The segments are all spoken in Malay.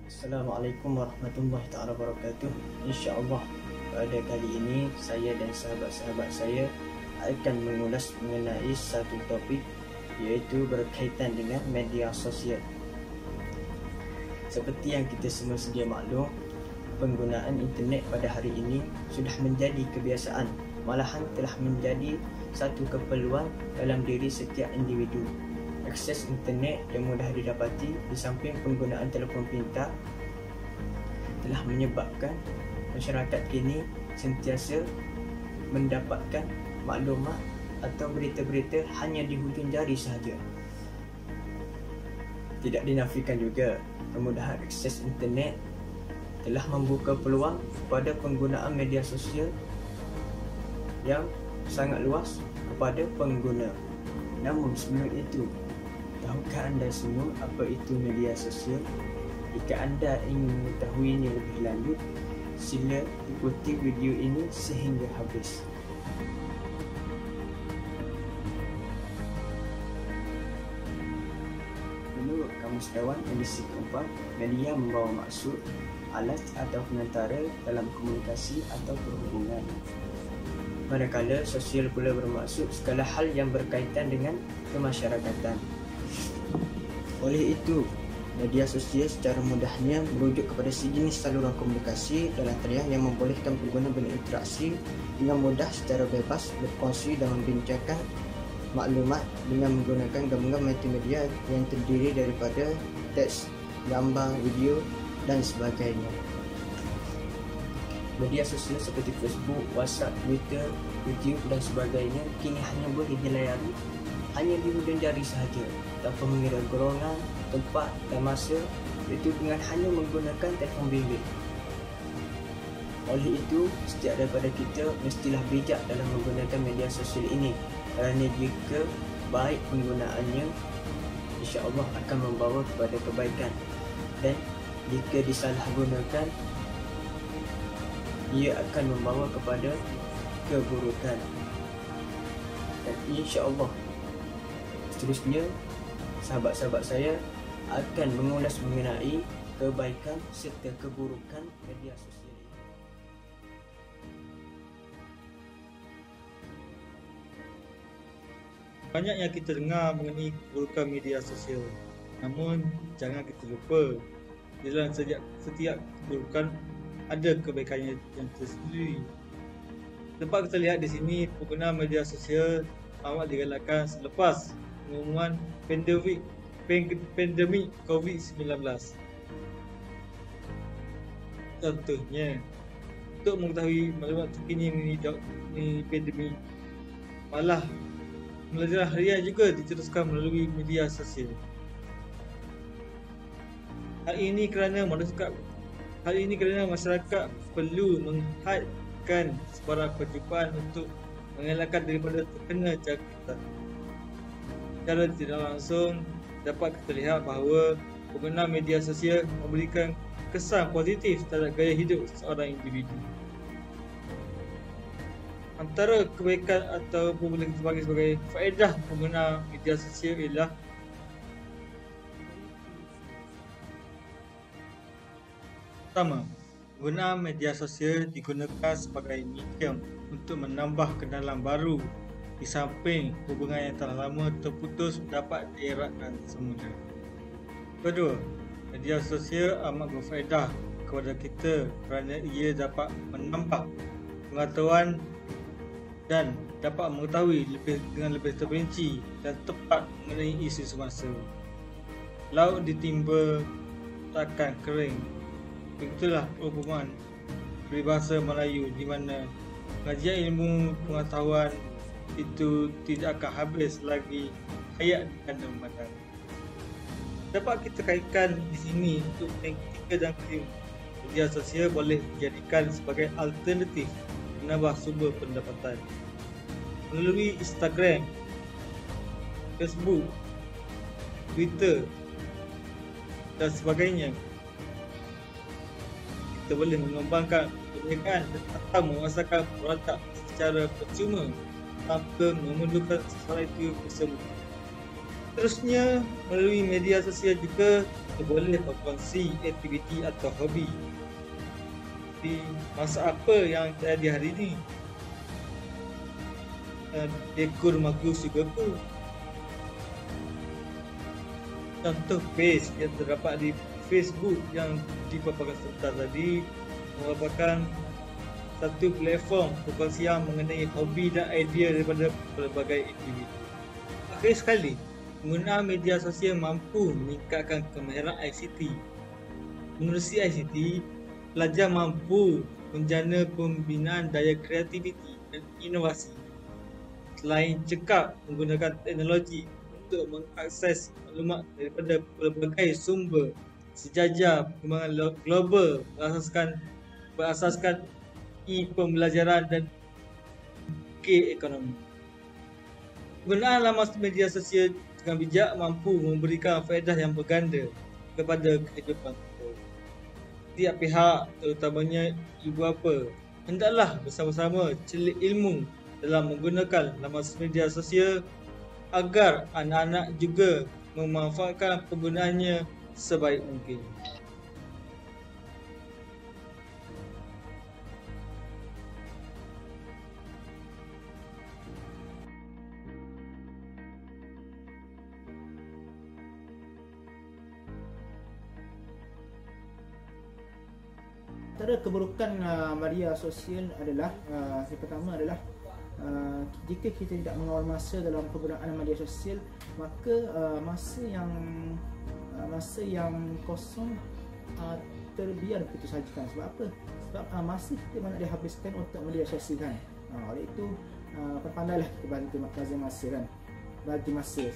Assalamualaikum warahmatullahi taala wabarakatuh. InsyaAllah pada kali ini saya dan sahabat-sahabat saya akan mengulas mengenai satu topik, iaitu berkaitan dengan media sosial. Seperti yang kita semua sedia maklum, penggunaan internet pada hari ini sudah menjadi kebiasaan, malahan telah menjadi satu keperluan dalam diri setiap individu. Akses internet yang mudah didapati di samping penggunaan telefon pintar telah menyebabkan masyarakat kini sentiasa mendapatkan maklumat atau berita-berita hanya di hujung jari sahaja. Tidak dinafikan juga, kemudahan akses internet telah membuka peluang kepada penggunaan media sosial yang sangat luas kepada pengguna. Namun sebelum itu, tahukah anda semua apa itu media sosial? Jika anda ingin mengetahuinya lebih lanjut, sila ikuti video ini sehingga habis. Menurut Kamus Dewan Edisi keempat, media membawa maksud, alat atau pengantar dalam komunikasi atau perhubungan. Manakala sosial pula bermaksud segala hal yang berkaitan dengan kemasyarakatan. Oleh itu, media sosial secara mudahnya merujuk kepada sejenis saluran komunikasi dalam talian yang membolehkan pengguna berinteraksi dengan mudah secara bebas, berkongsi dan membincangkan maklumat dengan menggunakan gabungan multimedia yang terdiri daripada teks, gambar, video dan sebagainya. Media sosial seperti Facebook, WhatsApp, Twitter, YouTube dan sebagainya kini hanya boleh dilayari hanya di hujung jari sahaja, tanpa mengira golongan, tempat dan masa, iaitu dengan hanya menggunakan telefon bimbit. Oleh itu, setiap daripada kita mestilah bijak dalam menggunakan media sosial ini, kerana jika baik penggunaannya, insya-Allah akan membawa kepada kebaikan, dan jika disalahgunakan, ia akan membawa kepada keburukan. Dan insya-Allah seterusnya, sahabat-sahabat saya akan mengulas mengenai kebaikan serta keburukan media sosial ini. Banyak yang kita dengar mengenai keburukan media sosial. Namun, jangan kita lupa, dalam setiap keburukan ada kebaikannya yang tersendiri. Tempat kita lihat di sini, penggunaan media sosial amat digalakkan selepas pengumuman pandemik COVID-19. Contohnya, untuk mengetahui maklumat terkini mengenai pandemik, malah pembelajaran harian juga diteruskan melalui media sosial. Hal ini kerana masyarakat perlu menghadkan sebarang perjumpaan untuk mengelakkan daripada terkena jangkitan. Secara tidak langsung dapat kita lihat bahawa penggunaan media sosial memberikan kesan positif terhadap gaya hidup seorang individu. Antara kebaikan atau boleh kita bagi sebagai faedah penggunaan media sosial ialah pertama, penggunaan media sosial digunakan sebagai medium untuk menambah kenalan baru, di samping hubungan yang telah lama terputus dapat dieratkan semula. Kedua, media sosial amat berfaedah kepada kita kerana ia dapat menambah pengetahuan dan dapat mengetahui dengan lebih terperinci dan tepat mengenai isu semasa. Laut ditimba takkan kering. Begitulah perumpamaan peribahasa Melayu di mana pengajian ilmu pengetahuan itu tidak akan habis lagi hayat di kandang badan. Dapat kita kaitkan di sini untuk yang ketiga dan kelima. Media sosial boleh dijadikan sebagai alternatif menambah sumber pendapatan. Melalui Instagram, Facebook, Twitter dan sebagainya, kita boleh mengembangkan perniagaan atau memasarkan produk secara percuma tanpa memerlukan seseorang itu bersama. Seterusnya, melalui media sosial juga boleh berkongsi aktiviti atau hobi. Di masa apa yang terjadi hari ini? Dekor rumah Gus juga pun. Contoh page yang terdapat di Facebook yang dipaparkan sebentar tadi merupakan satu platform perkongsian mengenai hobi dan idea daripada pelbagai individu. Akhir sekali, penggunaan media sosial mampu meningkatkan kemahiran ICT. Menerusi ICT, pelajar mampu menjana pembinaan daya kreativiti dan inovasi. Selain cekap menggunakan teknologi untuk mengakses maklumat daripada pelbagai sumber, sejajar perkembangan global berasaskan e-pembelajaran dan ekonomi. Penggunaan laman media sosial dengan bijak mampu memberikan faedah yang berganda kepada kehidupan kita. Setiap pihak, terutamanya ibu bapa, hendaklah bersama-sama celik ilmu dalam menggunakan laman media sosial agar anak-anak juga memanfaatkan penggunaannya sebaik mungkin. Antara keburukan media sosial adalah yang pertama adalah jika kita tidak mengawal masa dalam penggunaan media sosial, maka masa yang kosong terbiar begitu saja kan. Sebab apa? Sebab masa kita banyak dihabiskan untuk media sosial kan. Oleh itu pandailah kita bagi masa kan. Bagi masa.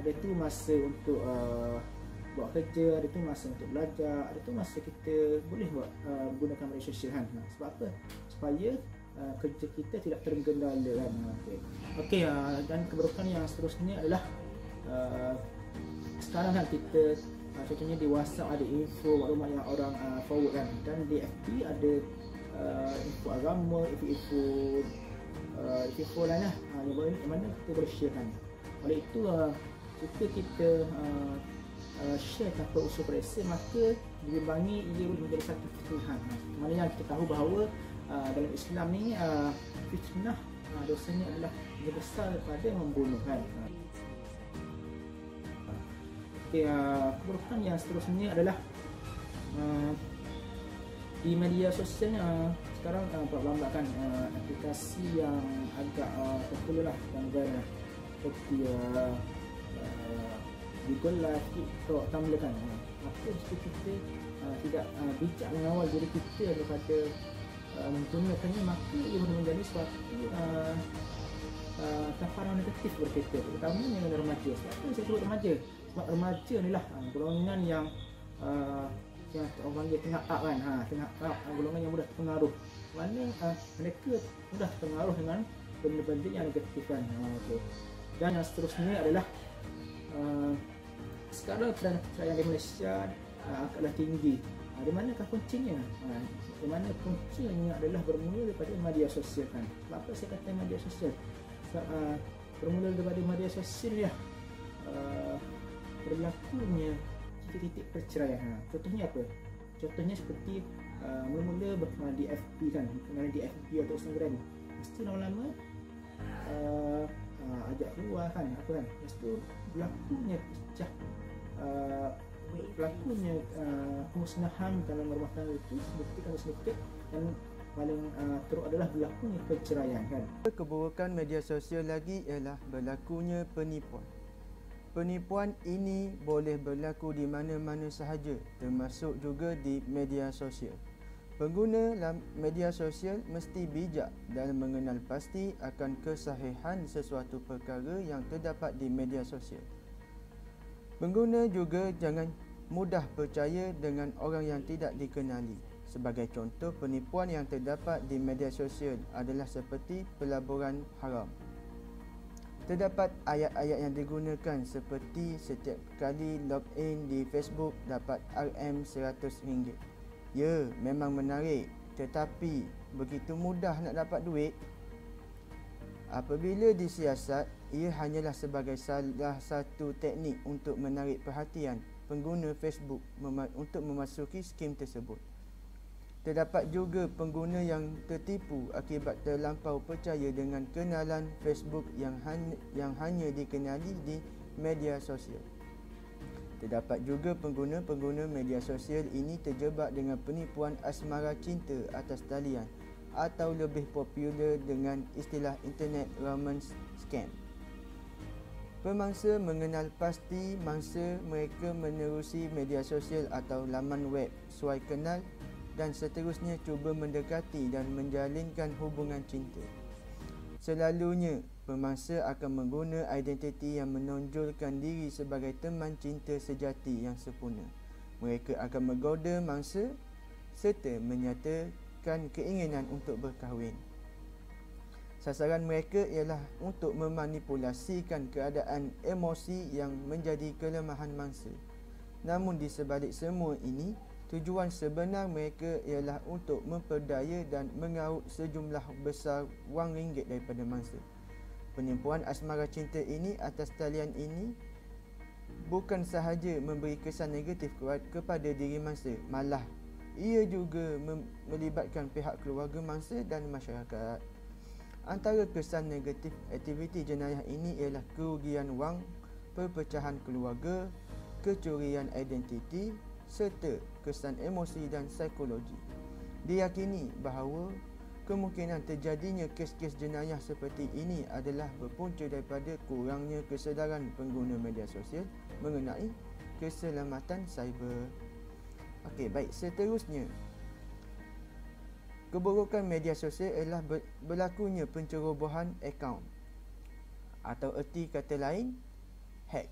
Ada itu masa untuk buat kerja, ada tu masa untuk belajar, ada tu masa kita boleh buat menggunakan media sosial kan. Sebab apa? Supaya kerja kita tidak tergendala kan. Okey, dan keburukan yang seterusnya adalah sekarang kan kita contohnya di WhatsApp ada info maklumat yang orang forward kan, dan di FB ada info agama, info lain lah yang mana kita boleh share kan. Oleh itu jika kita share tanpa usul periksa, maka dibimbangi ia boleh menjadi satu fitnah. Maknanya kita tahu bahawa dalam Islam ni fitnah dosanya adalah lebih besar daripada membunuh kan. Okay, keburukan yang seterusnya adalah di media sosial sekarang perlambakan aplikasi yang agak popular lah dan seperti Google Live, TikTok, Tumblr kan. Maka jika kita tidak bijak mengawal diri kita daripada menggunakannya, maka ia boleh menjadi suatu tamparan negatif berkaitan, terutamanya dengan remaja. Sebab apa saya sebut remaja? Sebab remaja ni lah golongan yang orang panggil tengah up kan. Tengah up, golongan yang mudah terpengaruh. Mana mereka mudah terpengaruh dengan benda-benda yang negatif kan. Okay. Dan yang seterusnya adalah sekarang perceraian di Malaysia agaklah tinggi. Di manakah kuncinya? Di mana kuncinya adalah bermula daripada media sosial kan. Sebab apa saya kata media sosial? Sebab bermula daripada media sosial ya berlakunya titik-titik perceraian. Contohnya apa? Contohnya seperti mula-mula berkenaan di FB kan, berkenaan di FB atau Instagram. Mesti lama-lama ajak keluar kan, apa kan? Lepas tu berlakunya pecah, berlakunya pemusnahan dalam rumah tangga itu sedikit dan paling teruk adalah berlakunya perceraian kan. Keburukan media sosial lagi ialah berlakunya penipuan. Penipuan ini boleh berlaku di mana-mana sahaja, termasuk juga di media sosial. Pengguna media sosial mesti bijak dalam mengenal pasti akan kesahihan sesuatu perkara yang terdapat di media sosial. Pengguna juga jangan mudah percaya dengan orang yang tidak dikenali. Sebagai contoh, penipuan yang terdapat di media sosial adalah seperti pelaburan haram. Terdapat ayat-ayat yang digunakan seperti setiap kali login di Facebook dapat RM100. Ya, memang menarik, tetapi begitu mudah nak dapat duit. Apabila disiasat, ia hanyalah sebagai salah satu teknik untuk menarik perhatian pengguna Facebook untuk memasuki skim tersebut. Terdapat juga pengguna yang tertipu akibat terlampau percaya dengan kenalan Facebook yang hanya dikenali di media sosial. Terdapat juga pengguna media sosial ini terjebak dengan penipuan asmara cinta atas talian atau lebih popular dengan istilah internet romance scam. Pemangsa mengenal pasti mangsa mereka menerusi media sosial atau laman web, suai kenal dan seterusnya cuba mendekati dan menjalinkan hubungan cinta. Selalunya, pemangsa akan menggunakan identiti yang menonjolkan diri sebagai teman cinta sejati yang sempurna. Mereka akan menggoda mangsa serta menyatakan keinginan untuk berkahwin. Sasaran mereka ialah untuk memanipulasikan keadaan emosi yang menjadi kelemahan mangsa. Namun di sebalik semua ini, tujuan sebenar mereka ialah untuk memperdaya dan mengaut sejumlah besar wang ringgit daripada mangsa. Penipuan asmara cinta ini atas talian ini bukan sahaja memberi kesan negatif kepada diri mangsa, malah ia juga melibatkan pihak keluarga mangsa dan masyarakat. Antara kesan negatif aktiviti jenayah ini ialah kerugian wang, perpecahan keluarga, kecurian identiti serta kesan emosi dan psikologi. Diyakini bahawa kemungkinan terjadinya kes-kes jenayah seperti ini adalah berpunca daripada kurangnya kesedaran pengguna media sosial mengenai keselamatan cyber. Okey, baik, seterusnya. Keburukan media sosial ialah berlakunya pencerobohan akaun atau erti kata lain, hack.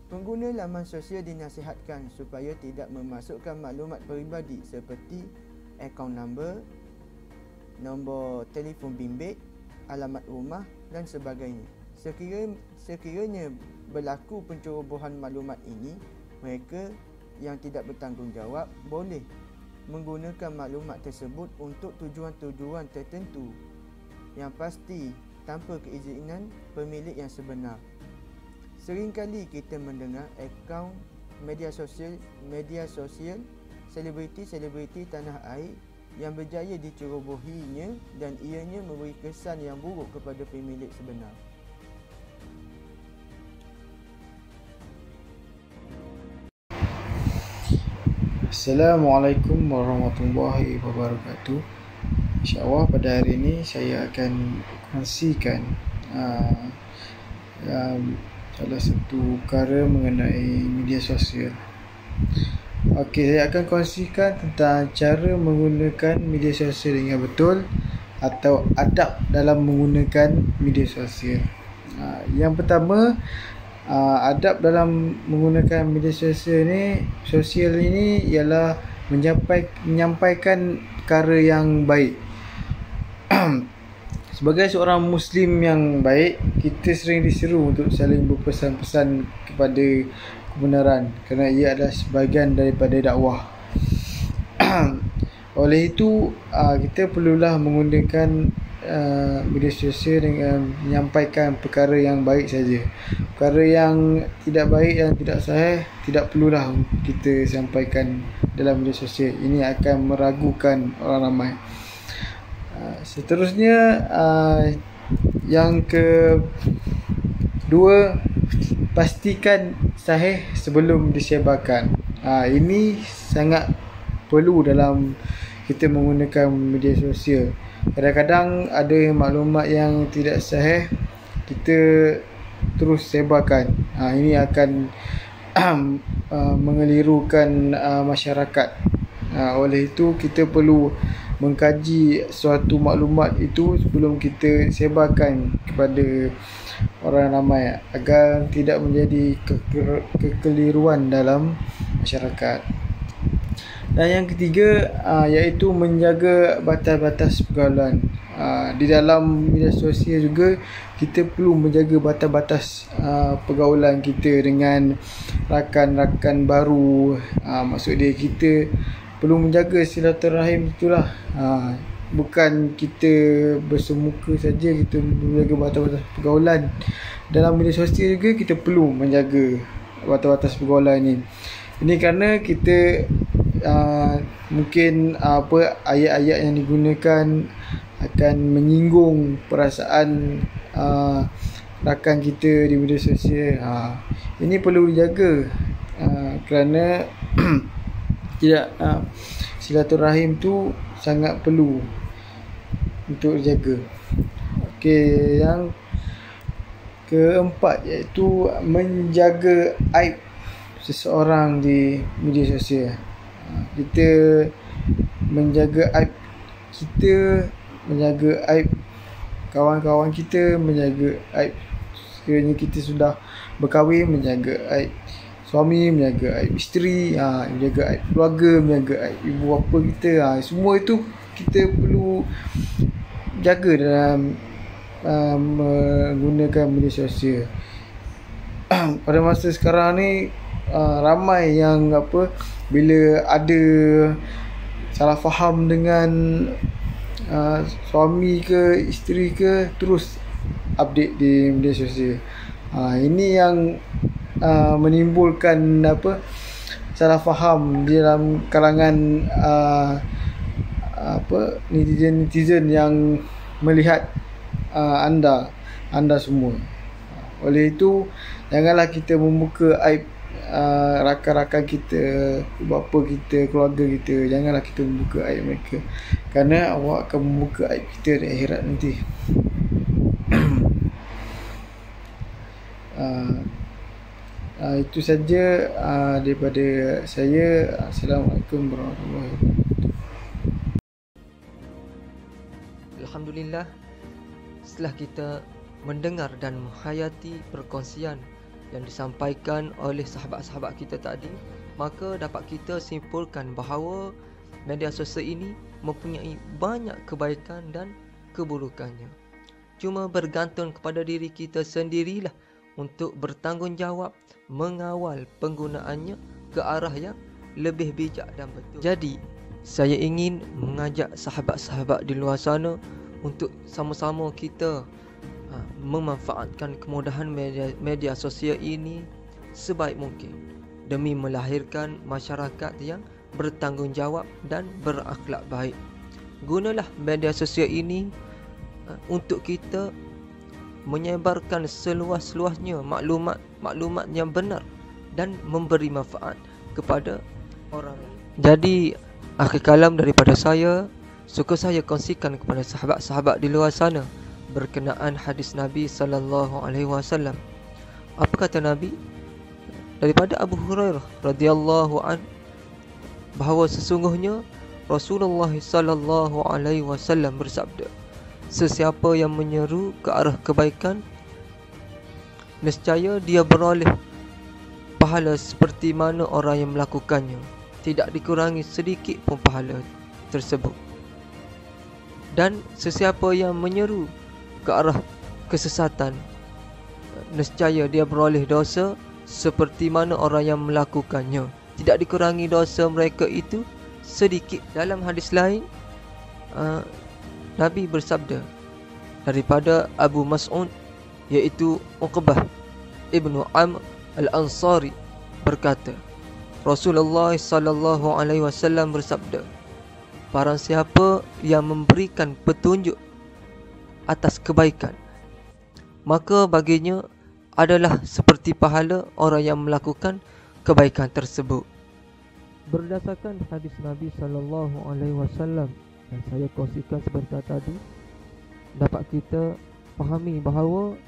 Pengguna laman sosial dinasihatkan supaya tidak memasukkan maklumat peribadi seperti akaun nombor telefon bimbit, alamat rumah dan sebagainya. Sekiranya berlaku pencerobohan maklumat ini, mereka yang tidak bertanggungjawab boleh menggunakan maklumat tersebut untuk tujuan-tujuan tertentu yang pasti tanpa keizinan pemilik yang sebenar. Seringkali kita mendengar akaun media sosial selebriti tanah air yang berjaya dicerobohinya dan ianya memberi kesan yang buruk kepada pemilik sebenar. Assalamualaikum warahmatullahi wabarakatuh. InsyaAllah pada hari ini saya akan kongsikan salah satu perkara mengenai media sosial. Okey, saya akan kongsikan tentang cara menggunakan media sosial dengan betul atau adab dalam menggunakan media sosial. Yang pertama, adab dalam menggunakan media sosial ini ialah menyampaikan perkara yang baik. Sebagai seorang Muslim yang baik, kita sering diseru untuk saling berpesan-pesan kepada kebenaran kerana ia adalah sebahagian daripada dakwah. Oleh itu, kita perlulah menggunakan media sosial dengan menyampaikan perkara yang baik saja. Perkara yang tidak baik dan tidak sahih tidak perlulah kita sampaikan dalam media sosial. Ini akan meragukan orang ramai. Seterusnya, yang kedua, pastikan sahih sebelum disebarkan. Ini sangat perlu dalam kita menggunakan media sosial. Kadang-kadang ada maklumat yang tidak sahih kita terus sebarkan. Ini akan mengelirukan masyarakat. Oleh itu kita perlu mengkaji suatu maklumat itu sebelum kita sebarkan kepada orang ramai agar tidak menjadi kekeliruan dalam masyarakat. Dan yang ketiga, iaitu menjaga batas-batas pergaulan. Di dalam media sosial juga kita perlu menjaga batas-batas pergaulan kita dengan rakan-rakan baru. Maksud dia, kita perlu menjaga silaturahim itulah. Bukan kita bersemuka saja, kita menjaga batas-batas pergaulan. Dalam media sosial juga kita perlu menjaga batas-batas pergaulan ini. Ini kerana kita mungkin ayat-ayat yang digunakan akan menyinggung perasaan rakan kita di media sosial. Ini perlu dijaga kerana tidak silaturahim tu sangat perlu untuk dijaga. Okey, yang keempat iaitu menjaga aib seseorang di media sosial. Kita menjaga aib kita, menjaga aib kawan-kawan kita, menjaga aib sekiranya kita sudah berkahwin, menjaga aib suami, menjaga aib isteri, menjaga aib keluarga, menjaga aib ibu bapa kita. Semua itu kita perlu jaga dalam menggunakan media sosial. Pada masa sekarang ni ramai yang bila ada salah faham dengan suami ke isteri ke, terus update di media sosial. Ini yang menimbulkan salah faham di dalam kalangan netizen yang melihat anda semua. Oleh itu, janganlah kita membuka aib rakan-rakan kita, bapa kita, keluarga kita. Janganlah kita membuka aib mereka, kerana awak akan membuka aib kita di akhirat nanti. Itu saja daripada saya. Assalamualaikum warahmatullahi wabarakatuh. Alhamdulillah, setelah kita mendengar dan menghayati perkongsian yang disampaikan oleh sahabat-sahabat kita tadi, maka dapat kita simpulkan bahawa media sosial ini mempunyai banyak kebaikan dan keburukannya. Cuma bergantung kepada diri kita sendirilah untuk bertanggungjawab mengawal penggunaannya ke arah yang lebih bijak dan betul. Jadi, saya ingin mengajak sahabat-sahabat di luar sana untuk sama-sama kita memanfaatkan kemudahan media sosial ini sebaik mungkin demi melahirkan masyarakat yang bertanggungjawab dan berakhlak baik. Gunalah media sosial ini untuk kita menyebarkan seluas-luasnya maklumat yang benar dan memberi manfaat kepada orang lain. Jadi, akhir kalam daripada saya, suka saya kongsikan kepada sahabat-sahabat di luar sana berkenaan hadis Nabi sallallahu alaihi wasallam. Apa kata Nabi? Daripada Abu Hurairah radhiyallahu an, bahawa sesungguhnya Rasulullah sallallahu alaihi wasallam bersabda, sesiapa yang menyeru ke arah kebaikan, nescaya dia beroleh pahala seperti mana orang yang melakukannya, tidak dikurangi sedikit pun pahala tersebut. Dan sesiapa yang menyeru ke arah kesesatan, nescaya dia beroleh dosa seperti mana orang yang melakukannya, tidak dikurangi dosa mereka itu sedikit. Dalam hadis lain, Nabi bersabda daripada Abu Mas'ud, iaitu Uqbah ibnu Amr al-Ansari, berkata, Rasulullah sallallahu alaihi wasallam bersabda, barang siapa yang memberikan petunjuk atas kebaikan, maka baginya adalah seperti pahala orang yang melakukan kebaikan tersebut. Berdasarkan hadis Nabi sallallahu alaihi wasallam yang saya kongsikan sebentar tadi, dapat kita fahami bahawa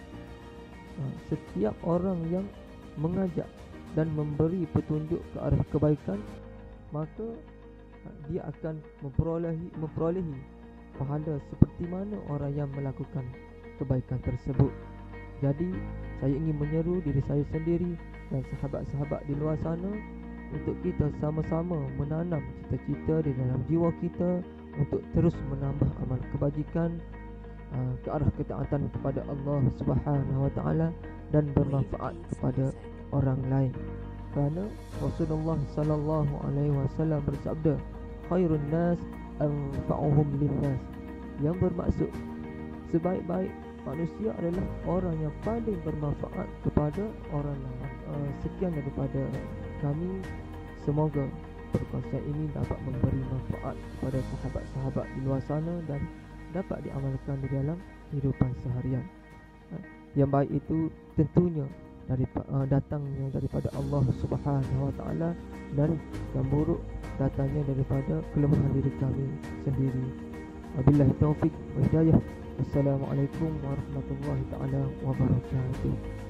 setiap orang yang mengajak dan memberi petunjuk ke arah kebaikan, maka dia akan memperolehi pahala seperti mana orang yang melakukan kebaikan tersebut. Jadi, saya ingin menyeru diri saya sendiri dan sahabat-sahabat di luar sana untuk kita sama-sama menanam cita-cita di dalam jiwa kita untuk terus menambah amal kebajikan ke arah ketaatan kepada Allah Subhanahu wa taala dan bermanfaat kepada orang lain. Kerana Rasulullah sallallahu alaihi wasallam bersabda, khairun nas anfa'uhum linnas, yang bermaksud sebaik-baik manusia adalah orang yang paling bermanfaat kepada orang lain. Sekian daripada kami. Semoga perkongsian ini dapat memberi manfaat kepada sahabat-sahabat di luar sana dan dapat diamalkan di dalam kehidupan seharian. Yang baik itu tentunya datangnya daripada Allah Subhanahu Wa Taala, dan yang buruk datangnya daripada kelemahan diri kami sendiri. Wabillahi taufik wa hidayah. Assalamualaikum warahmatullahi taala wabarakatuh.